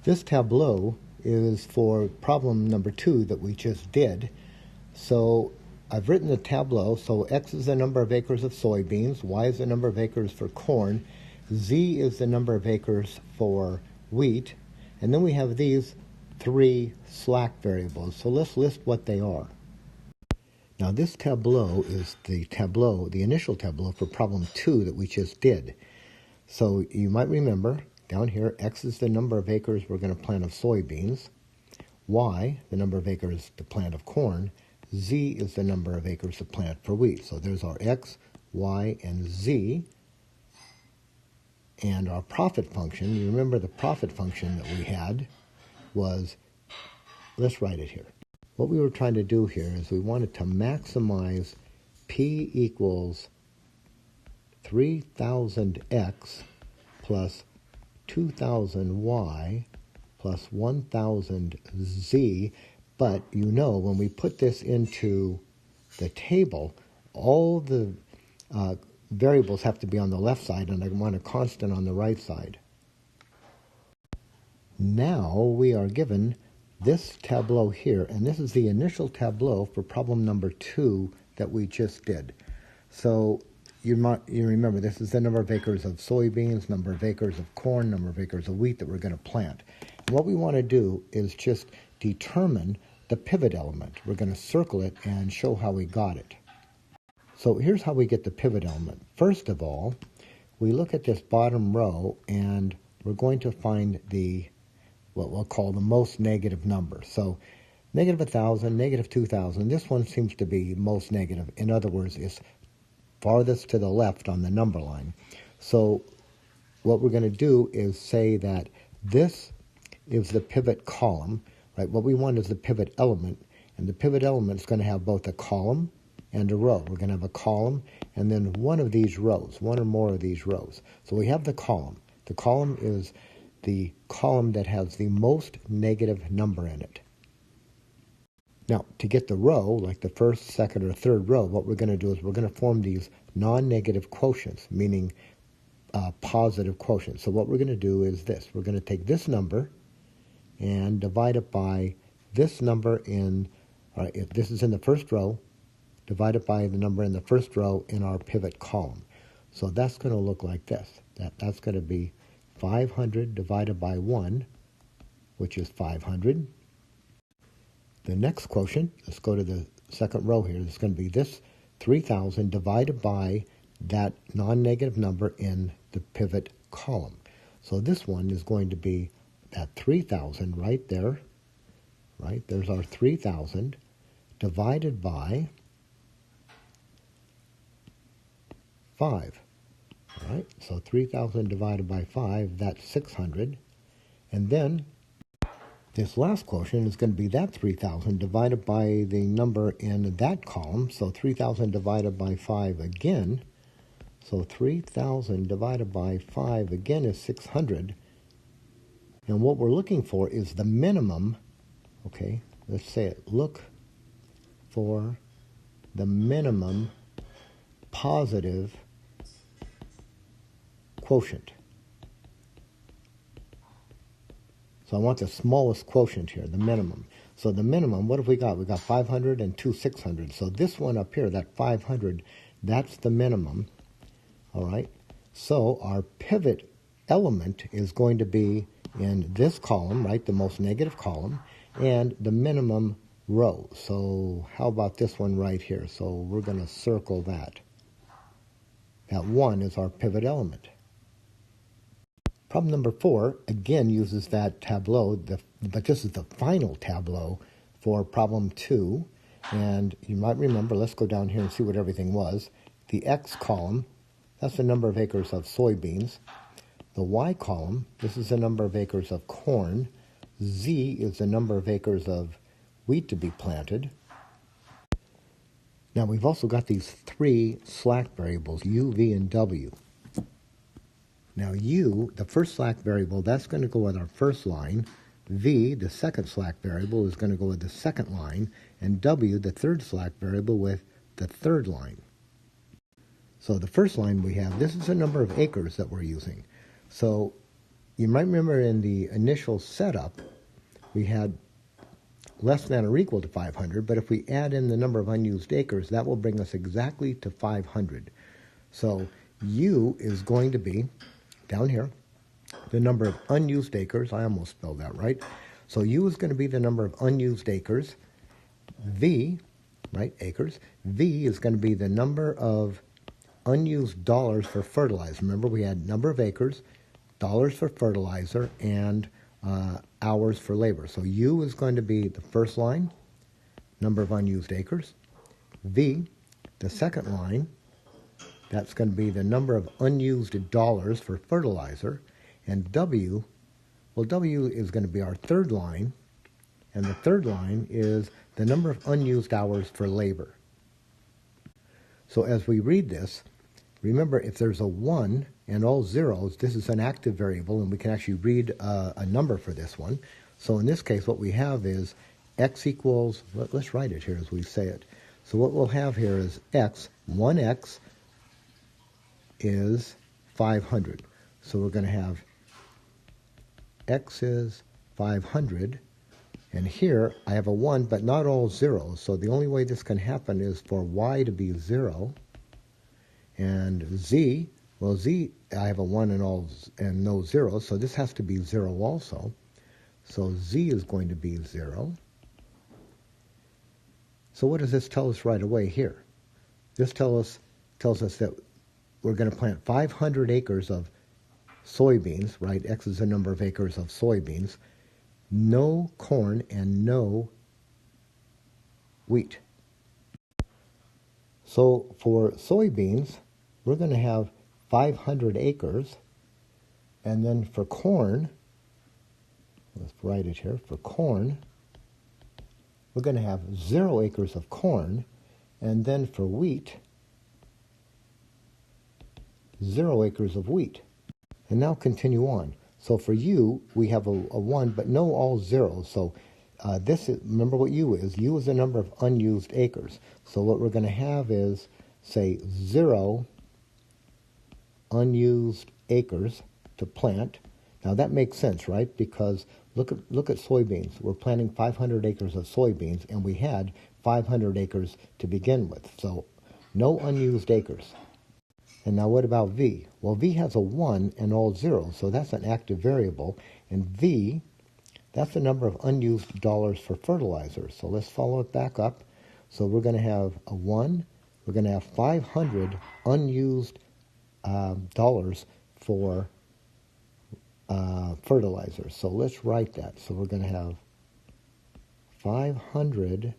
This tableau is for problem number 2 that we just did. So I've written the tableau. So X is the number of acres of soybeans, Y is the number of acres for corn, Z is the number of acres for wheat, and then we have these 3 slack variables. So let's list what they are. Now this tableau is the initial tableau for problem 2 that we just did. So you might remember down here, X is the number of acres we're going to plant of soybeans, Y, the number of acres to plant of corn, Z is the number of acres to plant for wheat. So there's our X, Y, and Z. And our profit function, you remember the profit function that we had was, let's write it here. What we were trying to do here is we wanted to maximize P equals 3,000X plus 2,000Y plus 1,000Z. But you know, when we put this into the table, all the variables have to be on the left side, and I want a constant on the right side. Now we are given this tableau here, and this is the initial tableau for problem number 2 that we just did. So you remember this is the number of acres of soybeans, number of acres of corn, number of acres of wheat that we're going to plant. And what we want to do is just determine the pivot element. We're going to circle it and show how we got it. So here's how we get the pivot element. First of all, we look at this bottom row and we're going to find what we'll call the most negative number. So negative 1,000, negative 2,000, this one seems to be most negative. In other words, it's farthest to the left on the number line. So what we're going to do is say that this is the pivot column, right? What we want is the pivot element, and the pivot element is going to have both a column and a row. We're going to have a column and then one of these rows, one or more of these rows. So we have the column. The column is the column that has the most negative number in it. Now, to get the row, like the first, second, or third row, what we're going to do is we're going to form these non-negative quotients, meaning positive quotients. So what we're going to do is this. We're going to take this number and divide it by this number if this is in the first row, divide it by the number in the first row in our pivot column. So that's going to look like this. That's going to be 500 divided by 1, which is 500. The next quotient, let's go to the second row here, it's going to be this 3,000 divided by that non-negative number in the pivot column. So this one is going to be that 3,000 right there, right? There's our 3,000 divided by 5. All right, so 3,000 divided by 5, that's 600. And then this last quotient is going to be that 3,000 divided by the number in that column. So 3,000 divided by 5 again. So 3,000 divided by 5 again is 600. And what we're looking for is the minimum. Okay, let's say it. Look for the minimum positive quotient. So I want the smallest quotient here, the minimum. So the minimum, what have we got? We got 500 and 600. So this one up here, that 500, that's the minimum. All right. So our pivot element is going to be in this column, right, the most negative column, and the minimum row. So how about this one right here? So we're going to circle that. That 1 is our pivot element. Problem number 4, again, uses that tableau, but this is the final tableau for problem 2. And you might remember, let's go down here and see what everything was. The X column, that's the number of acres of soybeans. The Y column, this is the number of acres of corn. Z is the number of acres of wheat to be planted. Now we've also got these 3 slack variables, U, V, and W. Now U, the first slack variable, that's going to go with our first line. V, the second slack variable, is going to go with the second line. And W, the third slack variable, with the third line. So the first line we have, this is the number of acres that we're using. So you might remember in the initial setup, we had less than or equal to 500, but if we add in the number of unused acres, that will bring us exactly to 500. So U is going to be, down here, the number of unused acres. I almost spelled that right. So U is going to be the number of unused acres. V, right, acres. V is going to be the number of unused dollars for fertilizer. Remember, we had number of acres, dollars for fertilizer, and hours for labor. So U is going to be the first line, number of unused acres. V, the second line, that's going to be the number of unused dollars for fertilizer. And W, well, W is going to be our third line, and the third line is the number of unused hours for labor. So as we read this, remember, if there's a 1 and all zeros, this is an active variable, and we can actually read a number for this one. So in this case, what we have is x equals, let's write it here as we say it. So what we'll have here is x, 1x is 500. So we're going to have x is 500, and here I have a 1, but not all zeros. So the only way this can happen is for y to be 0, and z, well, z, I have a 1 and no zeros, so this has to be 0 also. So z is going to be 0. So what does this tell us right away here? This tells us that we're going to plant 500 acres of soybeans, right? X is the number of acres of soybeans. No corn and no wheat. So for soybeans, we're going to have 500 acres. And then for corn, let's write it here. For corn, we're going to have 0 acres of corn. And then for wheat, 0 acres of wheat. And now continue on. So for U, we have a 1, but no all zeros. So this is, remember what U is. U is the number of unused acres. So what we're going to have is, say, 0 unused acres to plant. Now that makes sense, right? Because look at soybeans. We're planting 500 acres of soybeans, and we had 500 acres to begin with. So no unused acres. And now what about V? Well, V has a 1 and all zeros, so that's an active variable. And V, that's the number of unused dollars for fertilizer. So let's follow it back up. So we're going to have a 1. We're going to have 500 unused dollars for fertilizer. So let's write that. So we're going to have 500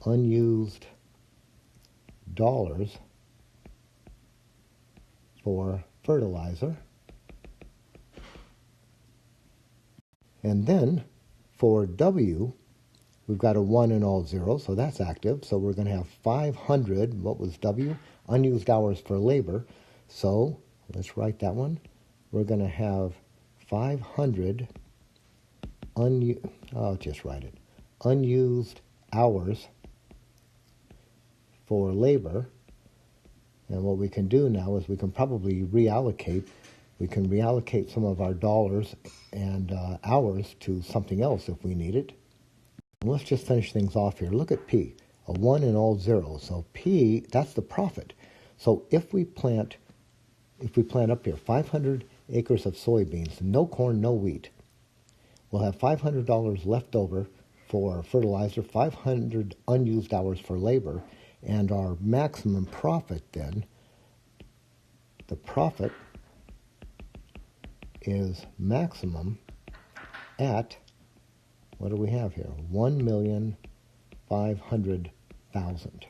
unused dollars for fertilizer. And then for W, we've got a 1 and all zeros, so that's active. So we're going to have 500, what was W? Unused hours for labor. So let's write that one. We're going to have 500 unused hours for labor. And what we can do now is we can probably reallocate. We can reallocate some of our dollars and hours to something else if we need it. And let's just finish things off here. Look at P, a 1 and all zeros. So P, that's the profit. So if we plant up here 500 acres of soybeans, no corn, no wheat, we'll have $500 left over for fertilizer, 500 unused hours for labor, and our maximum profit then, the profit is maximum at, what do we have here? 1,500,000.